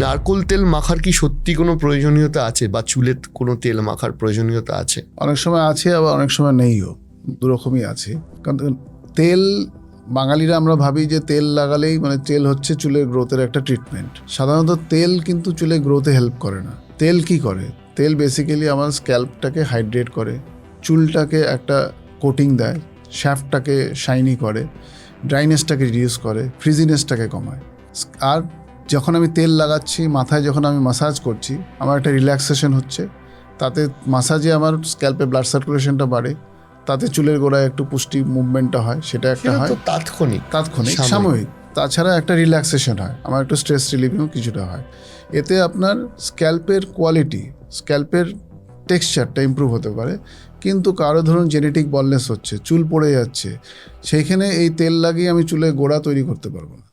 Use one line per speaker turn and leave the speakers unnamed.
নারকোল তেল মাখার কি সত্যি কোনো প্রয়োজনীয়তা আছে, বা চুলে কোনো তেল মাখার প্রয়োজনীয়তা আছে?
অনেক সময় আছে, আবার অনেক সময় নেইও, দুরকমই আছে। কারণ তেল, বাঙালিরা আমরা ভাবি যে তেল লাগালেই মানে তেল হচ্ছে চুলের গ্রোথের একটা ট্রিটমেন্ট। সাধারণত তেল কিন্তু চুলের গ্রোথে হেল্প করে না। তেল কি করে? তেল বেসিক্যালি আমার স্ক্যাল্পটাকে হাইড্রেট করে, চুলটাকে একটা কোটিং দেয়, শ্যাফটটাকে শাইনি করে, ড্রাইনেসটাকে রিডিউস করে, ফ্রিজিনেসটাকে কমায়। আর যখন আমি তেল লাগাচ্ছি মাথায়, যখন আমি মাসাজ করছি, আমার একটা রিল্যাক্সেশন হচ্ছে, তাতে মাসাজে আমার স্ক্যাল্পে ব্লাড সার্কুলেশনটা বাড়ে, তাতে চুলের গোড়ায় একটু পুষ্টি মুভমেন্টটা হয়, সেটা একটা হয়
তাৎক্ষণিক
সাময়িক। তাছাড়া একটা রিল্যাক্সেশন হয়, আমার একটু স্ট্রেস রিলিভিংও কিছুটা হয়। এতে আপনার স্ক্যাল্পের কোয়ালিটি, স্ক্যাল্পের টেক্সচারটা ইমপ্রুভ হতে পারে। কিন্তু কারো ধরুন জেনেটিক বলনেস হচ্ছে, চুল পড়ে যাচ্ছে, সেইখানে এই তেল লাগিয়ে আমি চুলের গোড়া তৈরি করতে পারবো না।